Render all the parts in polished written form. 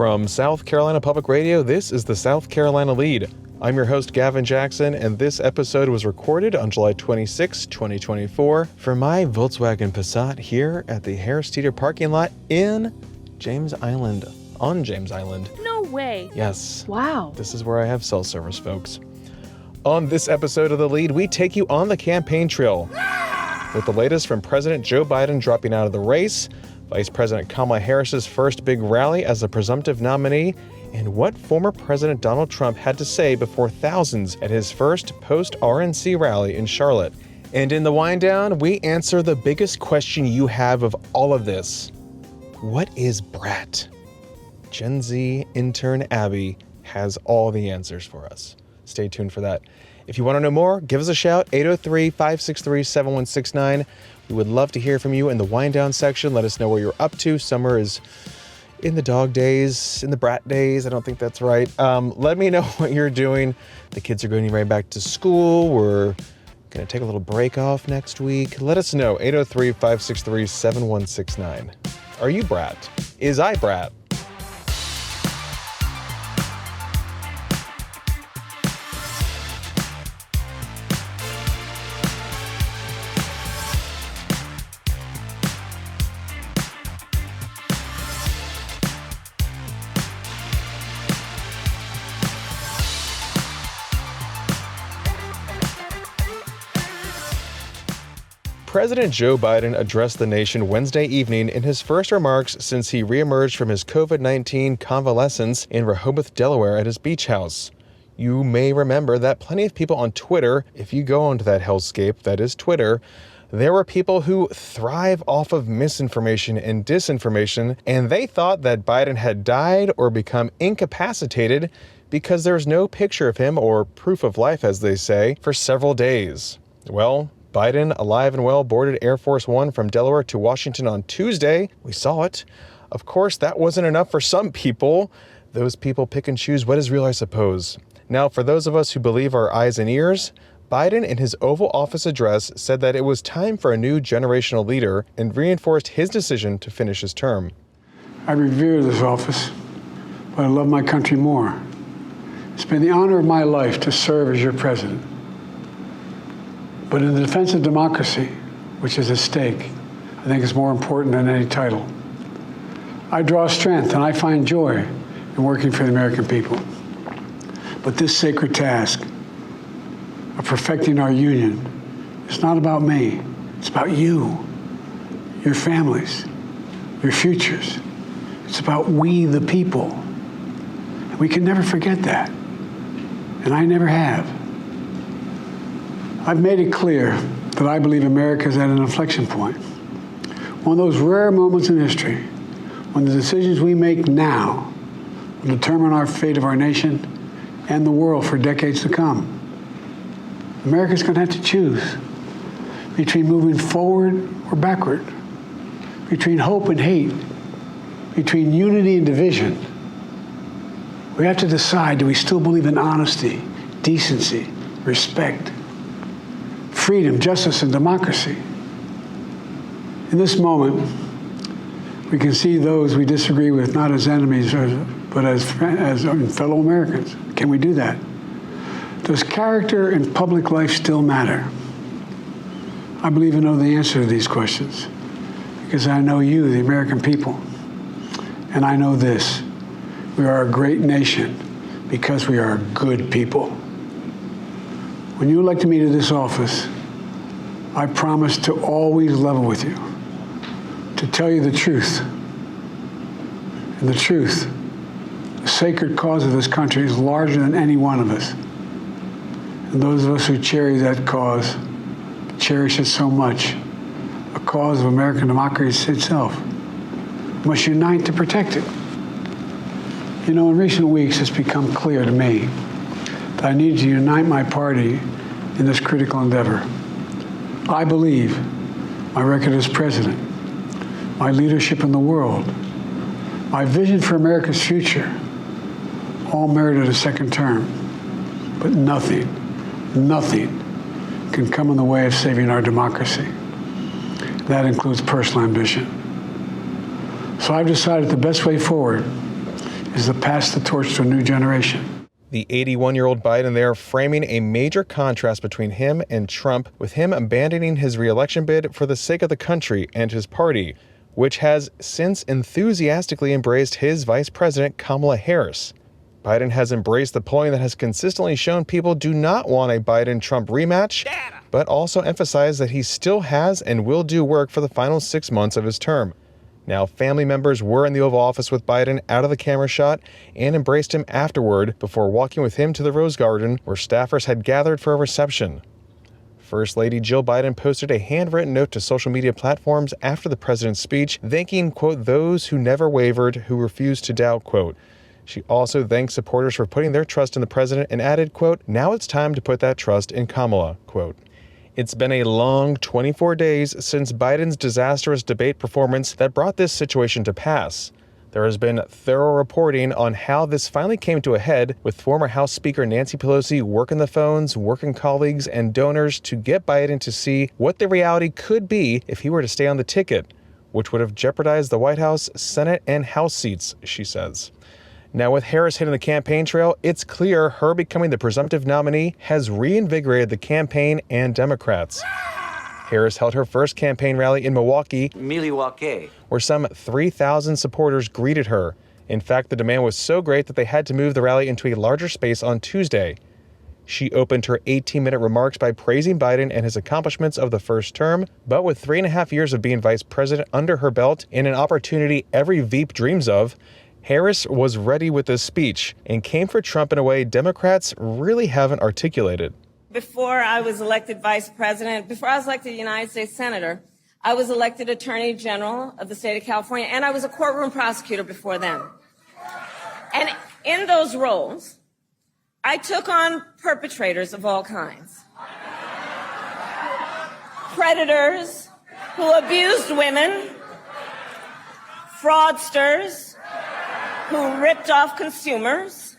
From South Carolina Public Radio, this is the South Carolina Lede. I'm your host, Gavin Jackson, and this episode was recorded on July 26, 2024, from my Volkswagen Passat here at the Harris Teeter parking lot in James Island, on James Island. No way. Yes. Wow. This is where I have cell service, folks. On this episode of The Lede, we take you on the campaign trail with the latest from President Joe Biden dropping out of the race, Vice President Kamala Harris's first big rally as a presumptive nominee, and what former President Donald Trump had to say before thousands at his first post-RNC rally in Charlotte. And in the wind down, we answer the biggest question you have of all of this. What is Brat? Gen Z intern Abby has all the answers for us. Stay tuned for that. If you want to know more, give us a shout, 803-563-7169. We would love to hear from you in the wind down section. Let us know where you're up to. Summer is in the dog days, in the brat days. I don't think that's right. Let me know what you're doing. The kids are going right back to school. We're going to take a little break off next week. Let us know, 803-563-7169. Are you Brat? Is I Brat? President Joe Biden addressed the nation Wednesday evening in his first remarks since he reemerged from his COVID-19 convalescence in Rehoboth, Delaware at his beach house. You may remember that plenty of people on Twitter, if you go onto that hellscape that is Twitter, there were people who thrive off of misinformation and disinformation, and they thought that Biden had died or become incapacitated because there's no picture of him, or proof of life as they say, for several days. Well, Biden, alive and well, boarded Air Force One from Delaware to Washington on Tuesday. We saw it. Of course, that wasn't enough for some people. Those people pick and choose what is real, I suppose. Now, for those of us who believe our eyes and ears, Biden, in his Oval Office address, said that it was time for a new generational leader and reinforced his decision to finish his term. I revere this office, but I love my country more. It's been the honor of my life to serve as your president. But in the defense of democracy, which is at stake, I think it's more important than any title. I draw strength and I find joy in working for the American people. But this sacred task of perfecting our union is not about me. It's about you, your families, your futures. It's about we, the people. And we can never forget that. And I never have. I've made it clear that I believe America is at an inflection point. One of those rare moments in history when the decisions we make now will determine our fate of our nation and the world for decades to come. America's going to have to choose between moving forward or backward, between hope and hate, between unity and division. We have to decide, do we still believe in honesty, decency, respect, freedom, justice, and democracy? In this moment, we can see those we disagree with not as enemies, but as fellow Americans. Can we do that? Does character in public life still matter? I believe I know the answer to these questions because I know you, the American people. And I know this: we are a great nation because we are good people. When you elected me to this office, I promised to always level with you, to tell you the truth. And the truth, the sacred cause of this country, is larger than any one of us. And those of us who cherish that cause, cherish it so much, a cause of American democracy itself, must unite to protect it. You know, in recent weeks, it's become clear to me that I need to unite my party in this critical endeavor. I believe my record as president, my leadership in the world, my vision for America's future, all merited a second term. But nothing can come in the way of saving our democracy. That includes personal ambition. So I've decided the best way forward is to pass the torch to a new generation. The 81-year-old Biden there framing a major contrast between him and Trump, with him abandoning his re-election bid for the sake of the country and his party, which has since enthusiastically embraced his vice president, Kamala Harris. Biden has embraced the polling that has consistently shown people do not want a Biden-Trump rematch, but also emphasized that he still has and will do work for the final 6 months of his term. Now, family members were in the Oval Office with Biden out of the camera shot and embraced him afterward before walking with him to the Rose Garden, where staffers had gathered for a reception. First Lady Jill Biden posted a handwritten note to social media platforms after the president's speech, thanking, quote, those who never wavered, who refused to doubt, quote. She also thanked supporters for putting their trust in the president and added, quote, now it's time to put that trust in Kamala, quote. It's been a long 24 days since Biden's disastrous debate performance that brought this situation to pass. There has been thorough reporting on how this finally came to a head, with former House Speaker Nancy Pelosi working the phones, working colleagues and donors to get Biden to see what the reality could be if he were to stay on the ticket, which would have jeopardized the White House, Senate, and House seats, she says. Now, with Harris hitting the campaign trail, it's clear her becoming the presumptive nominee has reinvigorated the campaign and Democrats. Harris held her first campaign rally in Milwaukee, where some 3,000 supporters greeted her. In fact, the demand was so great that they had to move the rally into a larger space on Tuesday. She opened her 18-minute remarks by praising Biden and his accomplishments of the first term, but with 3.5 years of being vice president under her belt and an opportunity every Veep dreams of, Harris was ready with this speech and came for Trump in a way Democrats really haven't articulated. Before I was elected vice president, before I was elected United States Senator, I was elected Attorney General of the state of California, and I was a courtroom prosecutor before then. And in those roles, I took on perpetrators of all kinds. Predators who abused women, fraudsters who ripped off consumers,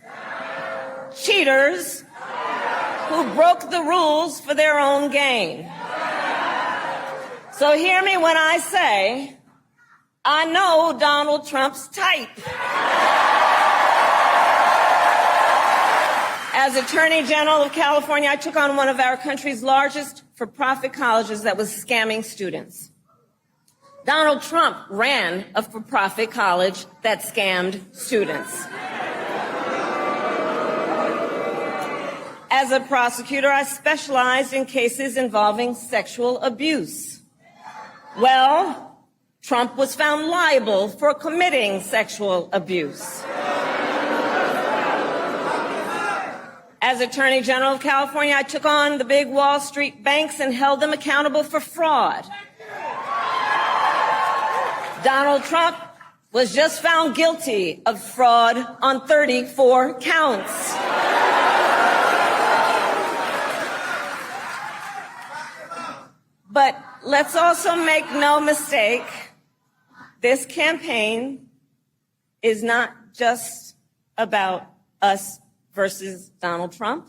cheaters who broke the rules for their own gain. So hear me when I say, I know Donald Trump's type. As Attorney General of California, I took on one of our country's largest for-profit colleges that was scamming students. Donald Trump ran a for-profit college that scammed students. As a prosecutor, I specialized in cases involving sexual abuse. Well, Trump was found liable for committing sexual abuse. As Attorney General of California, I took on the big Wall Street banks and held them accountable for fraud. Donald Trump was just found guilty of fraud on 34 counts. But let's also make no mistake, this campaign is not just about us versus Donald Trump.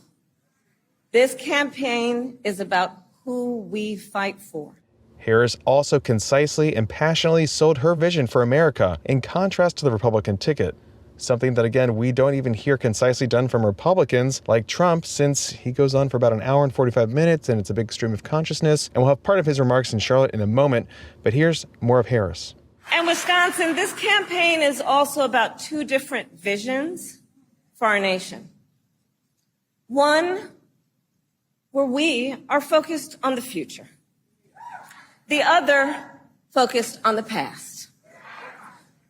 This campaign is about who we fight for. Harris also concisely and passionately sold her vision for America, in contrast to the Republican ticket. Something that, again, we don't even hear concisely done from Republicans like Trump, since he goes on for about an hour and 45 minutes and it's a big stream of consciousness. And we'll have part of his remarks in Charlotte in a moment. But here's more of Harris. And Wisconsin, this campaign is also about two different visions for our nation. One, where we are focused on the future. The other, focused on the past.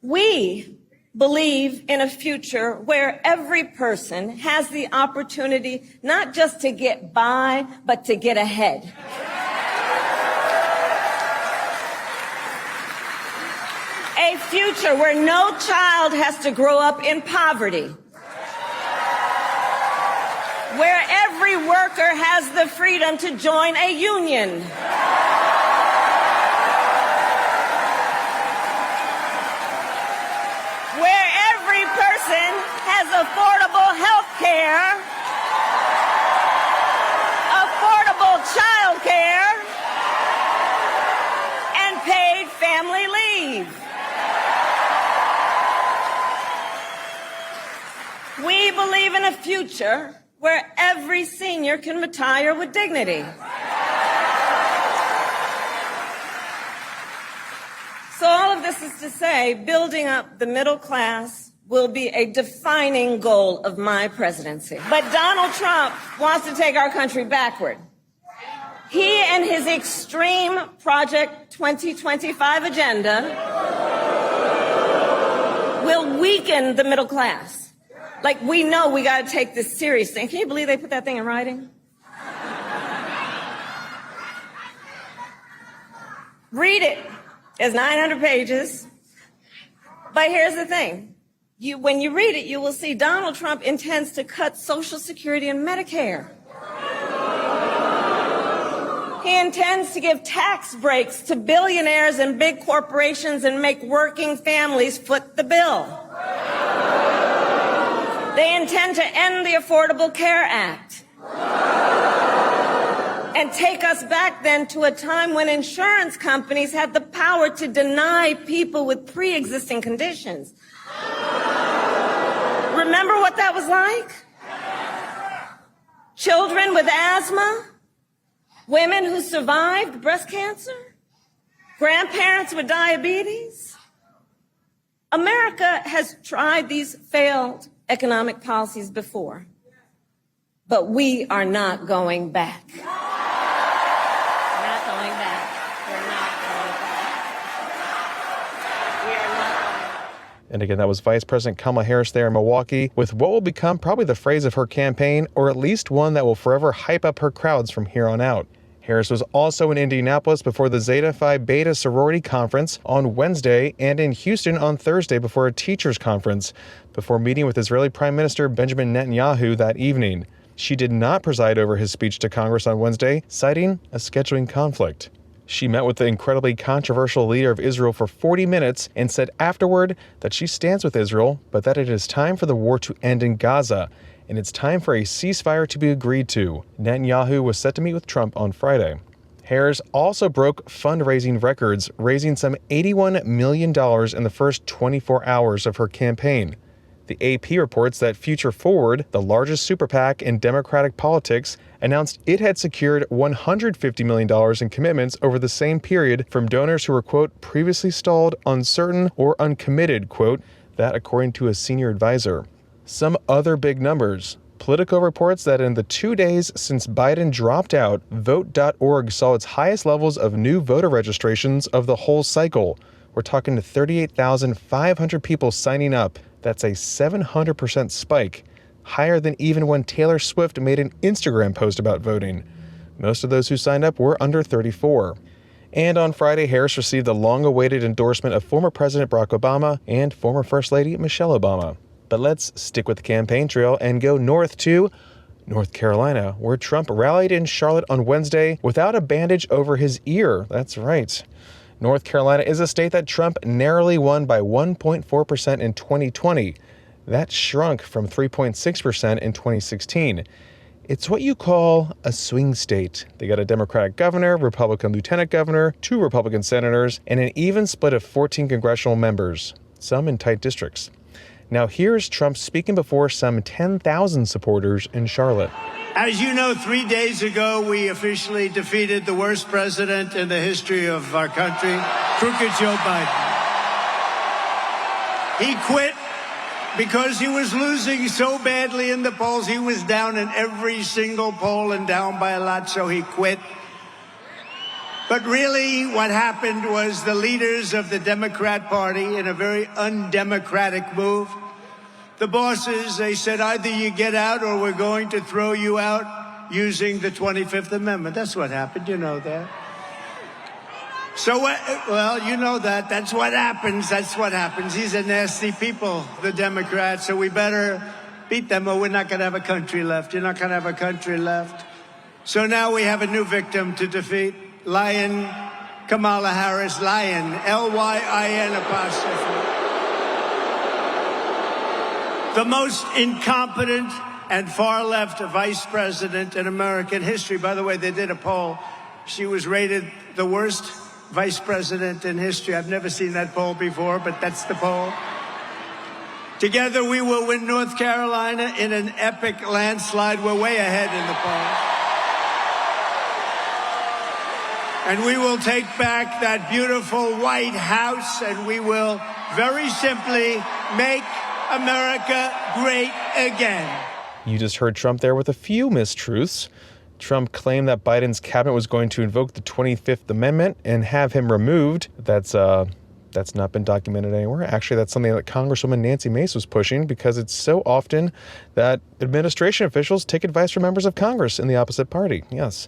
We believe in a future where every person has the opportunity not just to get by, but to get ahead. A future where no child has to grow up in poverty. Where every worker has the freedom to join a union. Where every person has affordable health care, affordable child care, and paid family leave. future where every senior can retire with dignity. So all of this is to say, building up the middle class will be a defining goal of my presidency. But Donald Trump wants to take our country backward. He and his extreme Project 2025 agenda will weaken the middle class. Like, we know we got to take this seriously. And can you believe they put that thing in writing? Read it. It's 900 pages. But here's the thing. When you read it, you will see Donald Trump intends to cut Social Security and Medicare. He intends to give tax breaks to billionaires and big corporations and make working families foot the bill. They intend to end the Affordable Care Act and take us back then to a time when insurance companies had the power to deny people with pre-existing conditions. Remember what that was like? Children with asthma, women who survived breast cancer, grandparents with diabetes. America has tried these failed economic policies before, but we are not going back. We're not going back. We're not going back. We are not going back. And again, that was Vice President Kamala Harris there in Milwaukee with what will become probably the phrase of her campaign, or at least one that will forever hype up her crowds from here on out. Harris was also in Indianapolis before the Zeta Phi Beta sorority conference on Wednesday and in Houston on Thursday before a teachers conference, before meeting with Israeli Prime Minister Benjamin Netanyahu that evening. She did not preside over his speech to Congress on Wednesday, citing a scheduling conflict. She met with the incredibly controversial leader of Israel for 40 minutes and said afterward that she stands with Israel, but that it is time for the war to end in Gaza, and it's time for a ceasefire to be agreed to. Netanyahu was set to meet with Trump on Friday. Harris also broke fundraising records, raising some $81 million in the first 24 hours of her campaign. The AP reports that Future Forward, the largest super PAC in Democratic politics, announced it had secured $150 million in commitments over the same period from donors who were, quote, previously stalled, uncertain, or uncommitted, quote, that according to a senior advisor. Some other big numbers. Politico reports that in the 2 days since Biden dropped out, Vote.org saw its highest levels of new voter registrations of the whole cycle. We're talking to 38,500 people signing up. That's a 700% spike, higher than even when Taylor Swift made an Instagram post about voting. Most of those who signed up were under 34. And on Friday, Harris received the long-awaited endorsement of former President Barack Obama and former First Lady Michelle Obama. But let's stick with the campaign trail and go north to North Carolina, where Trump rallied in Charlotte on Wednesday without a bandage over his ear. That's right. North Carolina is a state that Trump narrowly won by 1.4% in 2020. That shrunk from 3.6% in 2016. It's what you call a swing state. They got a Democratic governor, Republican lieutenant governor, 2 Republican senators, and an even split of 14 congressional members, some in tight districts. Now here's Trump speaking before some 10,000 supporters in Charlotte. As you know, 3 days ago, we officially defeated the worst president in the history of our country, crooked Joe Biden. He quit because he was losing so badly in the polls. He was down in every single poll and down by a lot, so he quit. But really, what happened was the leaders of the Democrat Party, in a very undemocratic move, the bosses, they said, either you get out or we're going to throw you out using the 25th Amendment. That's what happened. You know that. So, well, you know that. That's what happens. That's what happens. These are nasty people, the Democrats, so we better beat them or we're not going to have a country left. You're not going to have a country left. So now we have a new victim to defeat. Lion Kamala Harris, Lion, L-Y-I-N apostrophe. The most incompetent and far-left vice president in American history. By the way, they did a poll. She was rated the worst vice president in history. I've never seen that poll before, but that's the poll. Together, we will win North Carolina in an epic landslide. We're way ahead in the polls. And we will take back that beautiful White House, and we will very simply make America great again. You just heard Trump there with a few mistruths. Trump claimed that Biden's cabinet was going to invoke the 25th Amendment and have him removed. That's not been documented anywhere. Actually, that's something that Congresswoman Nancy Mace was pushing because it's so often that administration officials take advice from members of Congress in the opposite party. Yes.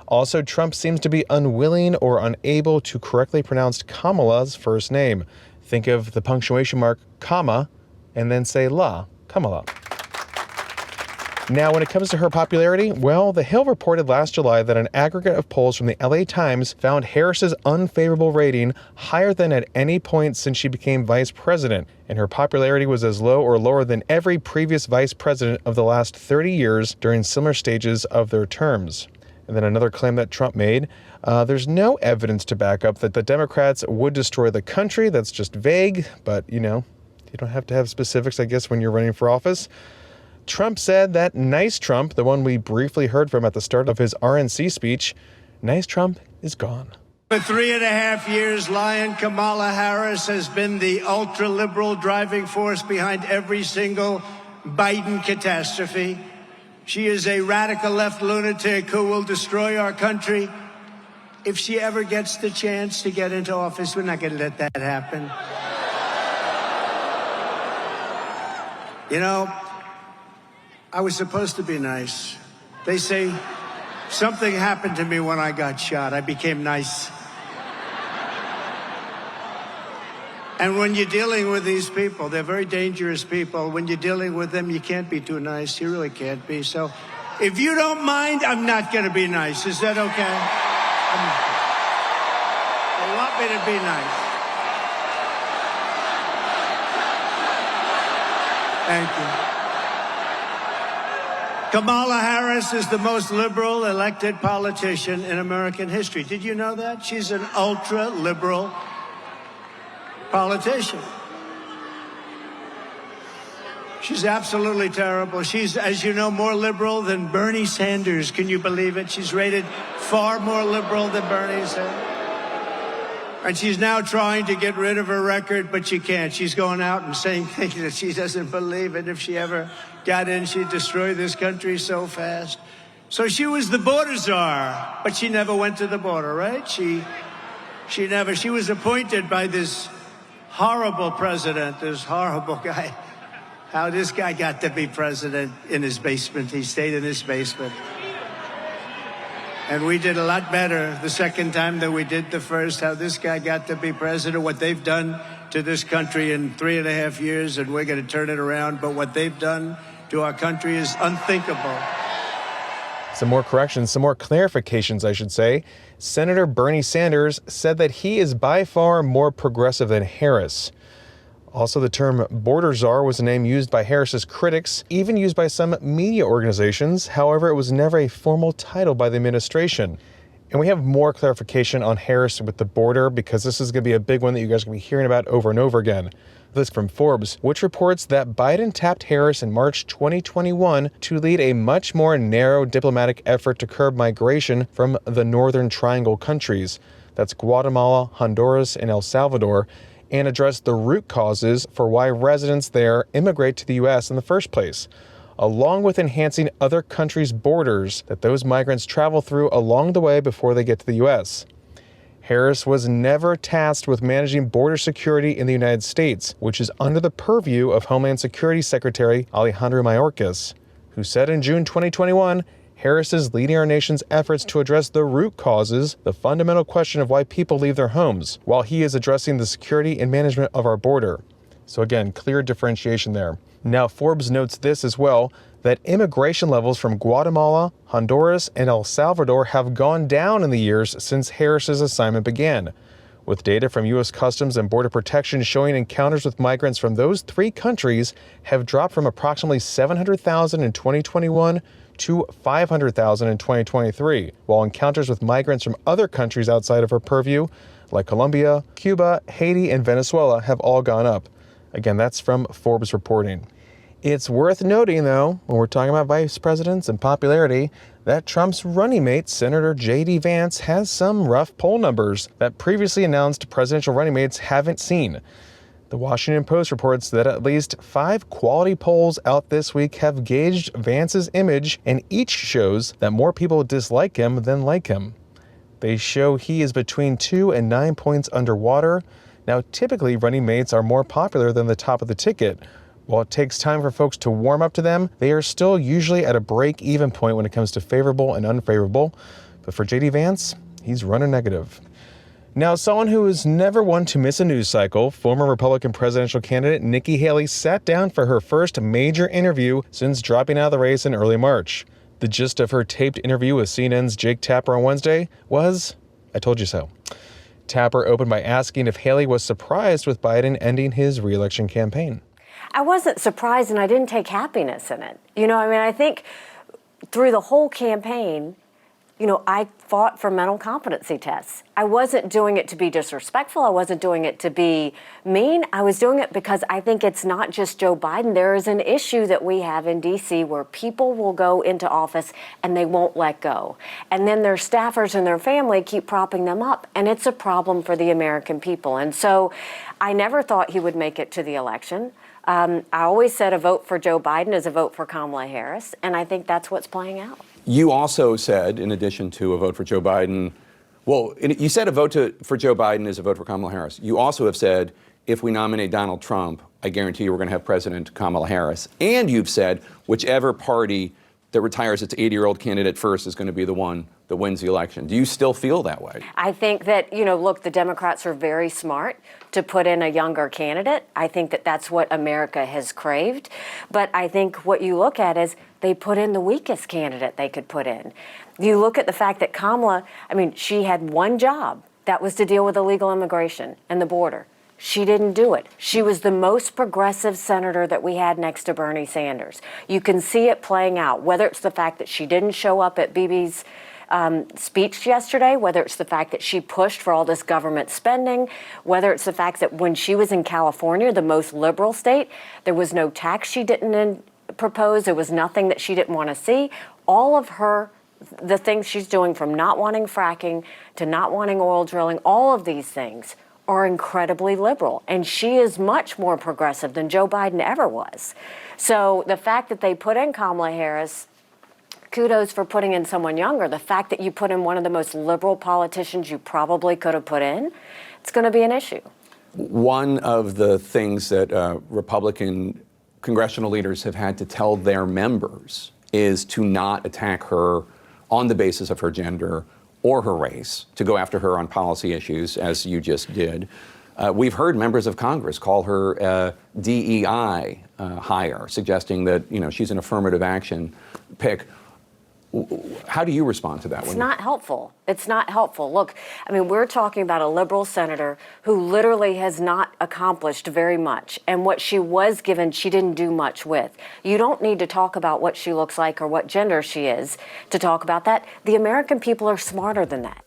Also, Trump seems to be unwilling or unable to correctly pronounce Kamala's first name. Think of the punctuation mark, comma, and then say la, Kamala. Now, when it comes to her popularity, well, The Hill reported last July that an aggregate of polls from the LA Times found Harris's unfavorable rating higher than at any point since she became vice president, and her popularity was as low or lower than every previous vice president of the last 30 years during similar stages of their terms. And then another claim that Trump made, there's no evidence to back up that the Democrats would destroy the country. That's just vague, but, you don't have to have specifics, I guess, when you're running for office. Trump said that nice Trump, the one we briefly heard from at the start of his RNC speech, nice Trump is gone. For 3.5 years, Lion Kamala Harris has been the ultra-liberal driving force behind every single Biden catastrophe. She is a radical left lunatic who will destroy our country. If she ever gets the chance to get into office, we're not going to let that happen. I was supposed to be nice. They say something happened to me when I got shot. I became nice. And when you're dealing with these people, they're very dangerous people. When you're dealing with them, you can't be too nice. You really can't be. So if you don't mind, I'm not going to be nice. Is that okay? They want me to be nice. Thank you. Kamala Harris is the most liberal elected politician in American history. Did you know that? She's an ultra-liberal politician. She's absolutely terrible. She's, as you know, more liberal than Bernie Sanders. Can you believe it? She's rated far more liberal than Bernie Sanders. And she's now trying to get rid of her record, but she can't. She's going out and saying things that she doesn't believe. And if she ever got in, she'd destroy this country so fast. So she was the border czar, but she never went to the border, right? She was appointed by this horrible president, this horrible guy. How this guy got to be president in his basement. He stayed in his basement. And we did a lot better the second time than we did the first. How this guy got to be president, what they've done to this country in 3.5 years, and we're going to turn it around. But what they've done to our country is unthinkable. Some more corrections, some more clarifications, I should say. Senator Bernie Sanders said that he is by far more progressive than Harris. Also, the term border czar was a name used by Harris's critics, even used by some media organizations. However, it was never a formal title by the administration. And we have more clarification on Harris with the border because this is going to be a big one that you guys are going to be hearing about over and over again. This from Forbes, which reports that Biden tapped Harris in March 2021 to lead a much more narrow diplomatic effort to curb migration from the Northern Triangle countries. That's Guatemala, Honduras, and El Salvador, and address the root causes for why residents there immigrate to the U.S. in the first place, along with enhancing other countries' borders that those migrants travel through along the way before they get to the U.S. Harris was never tasked with managing border security in the United States, which is under the purview of Homeland Security Secretary Alejandro Mayorkas, who said in June 2021, Harris is leading our nation's efforts to address the root causes, the fundamental question of why people leave their homes, while he is addressing the security and management of our border. So again, clear differentiation there. Now, Forbes notes this as well, that immigration levels from Guatemala, Honduras, and El Salvador have gone down in the years since Harris's assignment began, with data from U.S. Customs and Border Protection showing encounters with migrants from those three countries have dropped from approximately 700,000 in 2021 to 500,000 in 2023, while encounters with migrants from other countries outside of her purview, like Colombia, Cuba, Haiti, and Venezuela, have all gone up. Again, that's from Forbes reporting. It's worth noting, though, when we're talking about vice presidents and popularity, that Trump's running mate, Senator J.D. Vance, has some rough poll numbers that previously announced presidential running mates haven't seen. The Washington Post reports that at least 5 quality polls out this week have gauged Vance's image, and each shows that more people dislike him than like him. They show he is between 2 and 9 points underwater. Now, typically, running mates are more popular than the top of the ticket. While it takes time for folks to warm up to them, they are still usually at a break-even point when it comes to favorable and unfavorable. But for J.D. Vance, he's running negative. Now, someone who is never one to miss a news cycle, former Republican presidential candidate Nikki Haley sat down for her first major interview since dropping out of the race in early March. The gist of her taped interview with CNN's Jake Tapper on Wednesday was, I told you so. Tapper opened by asking if Haley was surprised with Biden ending his re-election campaign. I wasn't surprised, and I didn't take happiness in it. I think through the whole campaign, I fought for mental competency tests. I wasn't doing it to be disrespectful. I wasn't doing it to be mean. I was doing it because I think it's not just Joe Biden. There is an issue that we have in D.C. where people will go into office and they won't let go. And then their staffers and their family keep propping them up. And it's a problem for the American people. And so I never thought he would make it to the election. I always said a vote for Joe Biden is a vote for Kamala Harris, and I think that's what's playing out. You also said, in addition to a vote for Joe Biden, you said a vote for Joe Biden is a vote for Kamala Harris. You also have said, if we nominate Donald Trump, I guarantee you we're going to have President Kamala Harris. And you've said, whichever party that retires its 80-year-old candidate first is going to be the one that wins the election. Do you still feel that way? I think that, look, the Democrats are very smart to put in a younger candidate. I think that that's what America has craved. But I think what you look at is they put in the weakest candidate they could put in. You look at the fact that Kamala, she had one job. That was to deal with illegal immigration and the border. She didn't do it. She was the most progressive senator that we had next to Bernie Sanders. You can see it playing out, whether it's the fact that she didn't show up at Bibi's speech yesterday, whether it's the fact that she pushed for all this government spending, whether it's the fact that when she was in California, the most liberal state, there was no tax she didn't propose. There was nothing that she didn't want to see. All of the things she's doing, from not wanting fracking to not wanting oil drilling, all of these things are incredibly liberal. And she is much more progressive than Joe Biden ever was. So the fact that they put in Kamala Harris, kudos for putting in someone younger. The fact that you put in one of the most liberal politicians you probably could have put in, it's going to be an issue. One of the things that Republican congressional leaders have had to tell their members is to not attack her on the basis of her gender or her race, to go after her on policy issues, as you just did. We've heard members of Congress call her DEI hire, suggesting that she's an affirmative action pick. How do you respond to that? It's not helpful. It's not helpful. Look, we're talking about a liberal senator who literally has not accomplished very much. And what she was given, she didn't do much with. You don't need to talk about what she looks like or what gender she is to talk about that. The American people are smarter than that.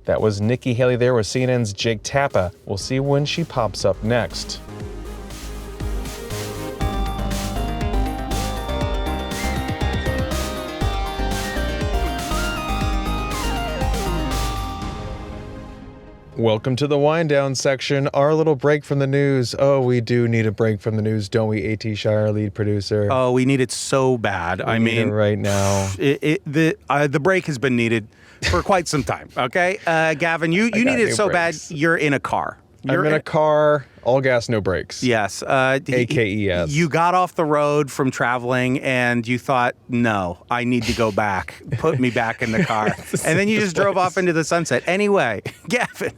That was Nikki Haley there with CNN's Jake Tapper. We'll see when she pops up next. Welcome to the wind down section, our little break from the news. Oh, we do need a break from the news, don't we, A.T. Shire, lead producer? Oh, we need it so bad. We need it right now. The break has been needed for quite some time, okay? Gavin, you need it so breaks. bad, you're in a car. I'm in a car, all gas, no brakes. Yes. AKES. You got off the road from traveling and you thought, no, I need to go back. Put me back in the car. And then you just drove off into the sunset. Anyway, Gavin,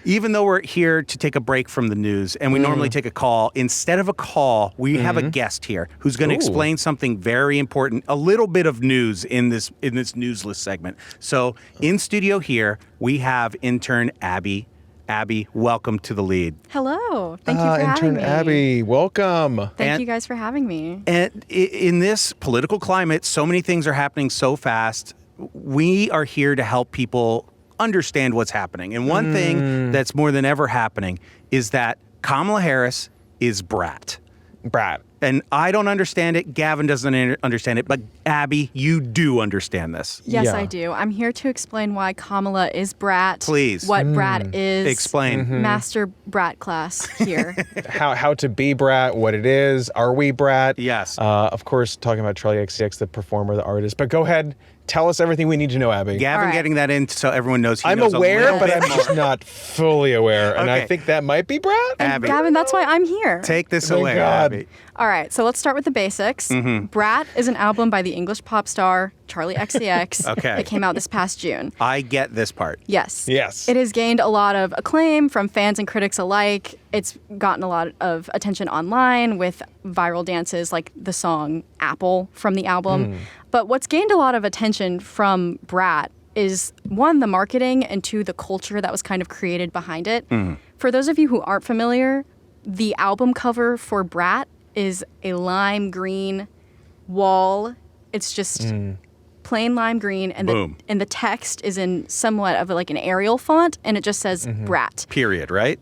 even though we're here to take a break from the news and we normally take a call, instead of a call, we have a guest here who's going to explain something very important, a little bit of news in this newsless segment. So in studio here, we have intern Abby. Abby, welcome to the lead. Hello. Thank you for having me. Intern Abby, welcome. Thank you guys for having me. And in this political climate, so many things are happening so fast. We are here to help people understand what's happening. And one thing that's more than ever happening is that Kamala Harris is Brat. Brat. And I don't understand it. Gavin doesn't understand it. But Abby, you do understand this. Yes, Yeah. I do. I'm here to explain why Kamala is Brat. Please. What Brat is. Explain. Master Brat class here. How to be Brat, what it is. Are we Brat? Yes. Of course, talking about Charlie XCX, the performer, the artist. But go ahead. Tell us everything we need to know, Abby. Gavin All right. getting that in so everyone knows he I'm knows aware, a little but bit I'm more. just not fully aware. And I Okay. think that might be Brat. Abby, Gavin, that's why I'm here. take this Thank away, God. Abby. All right, so let's start with the basics. Brat is an album by the English pop star Charlie XCX. Okay. It came out this past June. I get this part. Yes. Yes. It has gained a lot of acclaim from fans and critics alike. It's gotten a lot of attention online with viral dances like the song Apple from the album. But what's gained a lot of attention from Brat is, one, the marketing, and two, the culture that was kind of created behind it. For those of you who aren't familiar, the album cover for Brat is a lime green wall. It's just plain lime green, and Boom. the text is in somewhat of like an Arial font, and it just says Brat. Period, right?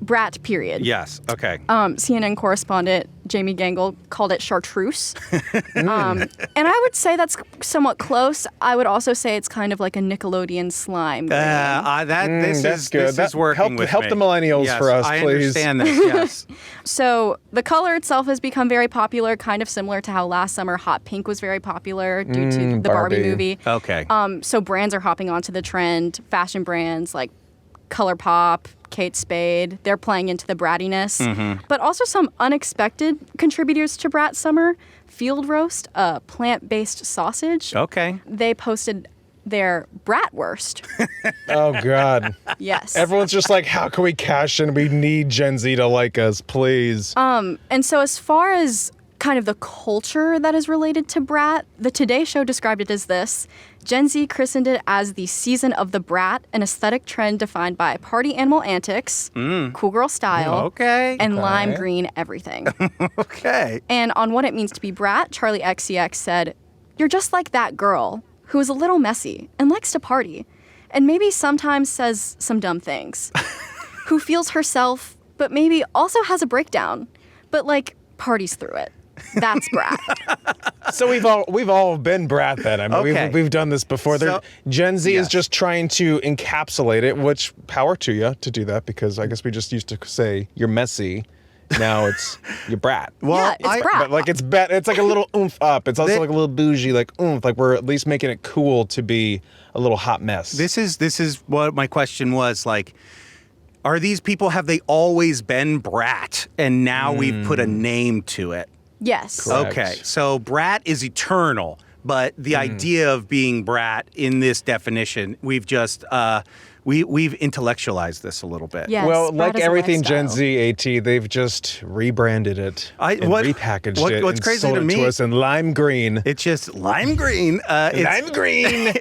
Brat, period. Yes. Okay. CNN correspondent Jamie Gangle called it chartreuse. And I would say that's somewhat close. I would also say it's kind of like a Nickelodeon slime. This that's is good. This is working with help me. the millennials Yes, for us, I please. understand this. Yes. So the color itself has become very popular, kind of similar to how last summer hot pink was very popular due to the Barbie Barbie. movie. Okay. So brands are hopping onto the trend. Fashion brands like ColourPop, Kate Spade, they're playing into the brattiness. But also some unexpected contributors to Brat Summer. Field Roast, a plant-based sausage. Okay. They posted their Bratwurst. Oh, God. Yes. Everyone's just like, how can we cash in? We need Gen Z to like us, please. And so as far as kind of the culture that is related to Brat, the Today Show described it as this. Gen Z christened it as the season of the Brat, an aesthetic trend defined by party animal antics, cool girl style, Okay. and lime green everything. Okay. And on what it means to be Brat, Charlie XCX said, "You're just like that girl who is a little messy and likes to party, and maybe sometimes says some dumb things, who feels herself, but maybe also has a breakdown, but like parties through it. That's Brat." So we've all been Brat then. I mean, Okay. we've done this before. So- Gen Z Yes. is just trying to encapsulate it, which power to you to do that, because I guess we just used to say you're messy. Now it's you're Brat. Well, Yeah, it's Brat. But like it's like a little oomph up. It's also like a little bougie, like oomph. Like we're at least making it cool to be a little hot mess. This is what my question was, like, are these people, have they always been Brat and now we've put a name to it? Yes. Correct. Okay, so Brat is eternal, but the idea of being Brat in this definition, we've just we've intellectualized this a little bit. Yes, Well, Brat like is a everything Gen lifestyle. Z, AT, they've just rebranded it and repackaged it what's and crazy sold to it me, to us in lime green. it's just lime green. Lime green.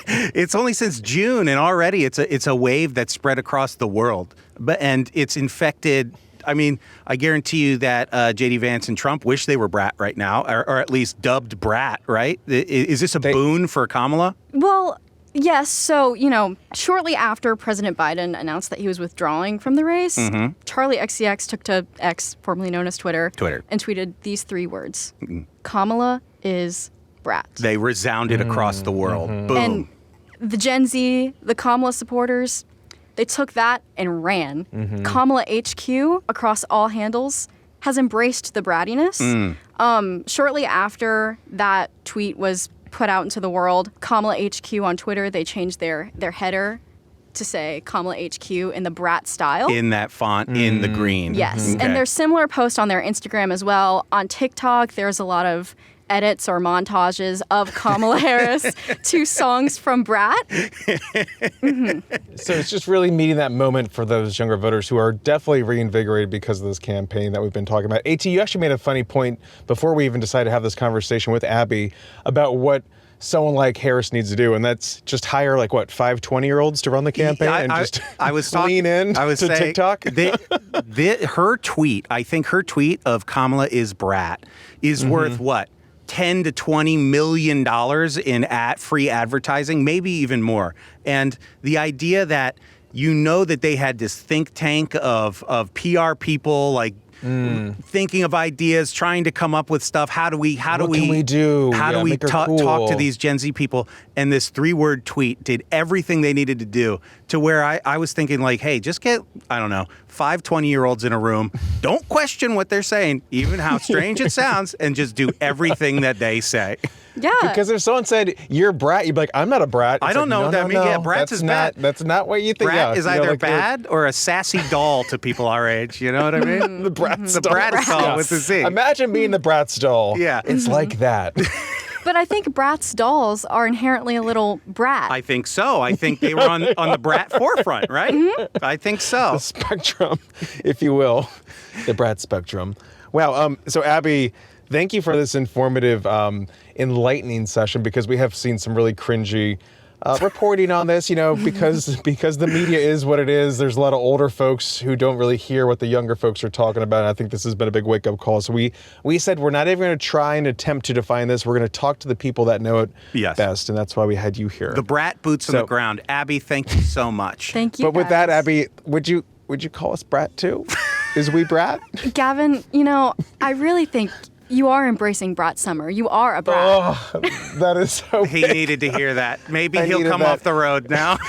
It's only since June, and already it's a wave that's spread across the world, and it's infected. I mean, I guarantee you that J.D. Vance and Trump wish they were Brat right now, or at least dubbed Brat, right? Is this a boon for Kamala? Well, yes. So, shortly after President Biden announced that he was withdrawing from the race, Charlie XCX took to X, formerly known as Twitter, and tweeted these 3 words. Kamala is Brat. They resounded across the world. Boom. And the Gen Z, the Kamala supporters, they took that and ran. Kamala HQ, across all handles, has embraced the brattiness. Shortly after that tweet was put out into the world, Kamala HQ on Twitter, they changed their header to say Kamala HQ in the Brat style. In that font, in the green. Yes, Okay. and there's similar posts on their Instagram as well. On TikTok, there's a lot of edits or montages of Kamala Harris to songs from Brat. So it's just really meeting that moment for those younger voters who are definitely reinvigorated because of this campaign that we've been talking about. AT, you actually made a funny point before we even decided to have this conversation with Abby about what someone like Harris needs to do, and that's just hire 5 20-year-olds to run the campaign and just I was lean in to TikTok. Her tweet, I think her tweet of Kamala is Brat is worth what? $10 to $20 million in free advertising, maybe even more. And the idea that that they had this think tank of PR people like thinking of ideas, trying to come up with stuff. How do we can we do? How do we make her talk cool. to these Gen Z people? And this 3-word tweet did everything they needed to do, to where I was thinking like, hey, just get, I don't know, 5 20-year-olds in a room. Don't question what they're saying, even how strange it sounds, and just do everything that they say. Yeah. Because if someone said, you're Brat, you'd be like, I'm not a Brat. It's I don't know what that means. Yeah, Brat is bad. That's not what you think. Brat is either like bad or a sassy doll to people our age. You know what I mean? The Brat's doll. Brat's doll with the Z. Imagine being the Brat's doll. Yeah. It's like that. But I think Brat's dolls are inherently a little brat. I think so. I think they were on the Brat forefront, right? I think so. The spectrum, if you will. The Brat spectrum. Wow. So, Abby, thank you for this informative, enlightening session, because we have seen some really cringy reporting on this, because the media is what it is. There's a lot of older folks who don't really hear what the younger folks are talking about. And I think this has been a big wake-up call. So we said we're not even going to try and attempt to define this. We're going to talk to the people that know it best. And that's why we had you here. The Brat boots on the ground. Abby, thank you so much. Thank you. But with guys. that, Abby, would you call us Brat too? Is we Brat? Gavin, I really think you are embracing Brat Summer. You are a brat. Oh, that is so He big. needed to hear that. Maybe I he'll needed come that. off the road now.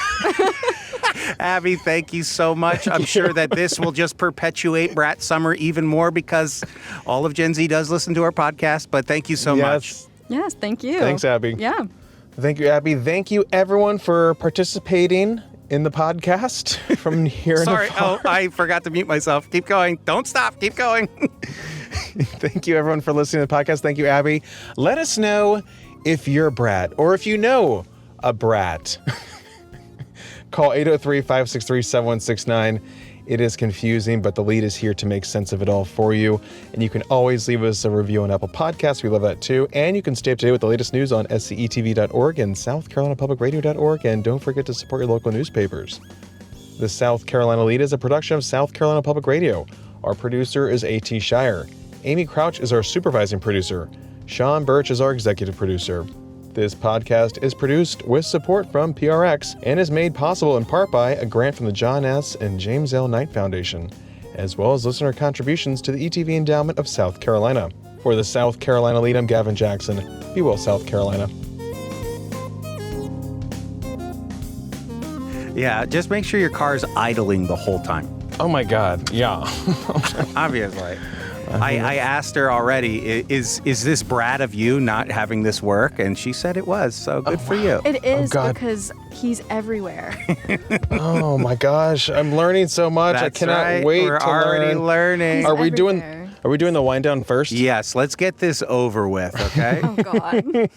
Abby, thank you so much. I'm sure that this will just perpetuate Brat Summer even more, because all of Gen Z does listen to our podcast. But thank you so much. Yes, thank you. Thanks, Abby. Yeah. Thank you, Abby. Thank you, everyone, for participating in the podcast from here and Sorry. afar. Oh, I forgot to mute myself. Keep going. Don't stop. Keep going. Thank you, everyone, for listening to the podcast. Thank you, Abby. Let us know if you're a Brat or if you know a Brat. Call 803-563-7169. It is confusing, but the lead is here to make sense of it all for you. And you can always leave us a review on Apple Podcasts. We love that too. And you can stay up to date with the latest news on scetv.org and southcarolinapublicradio.org. And don't forget to support your local newspapers. The South Carolina Lede is a production of South Carolina Public Radio. Our producer is A.T. Shire. Amy Crouch is our supervising producer. Sean Birch is our executive producer. This podcast is produced with support from PRX and is made possible in part by a grant from the John S. and James L. Knight Foundation, as well as listener contributions to the ETV Endowment of South Carolina. For the South Carolina Lede, I'm Gavin Jackson. Be well, South Carolina. Yeah, just make sure your car's idling the whole time. Oh my God, yeah. Obviously. I asked her already, is this Brat of you not having this work? And she said it was, so good for you. It is God. because he's everywhere. Oh my gosh, I'm learning so much. That's I cannot right. wait We're to already learn. learning. Are we everywhere. doing the wind down first? Yes, let's get this over with, okay? Oh, God.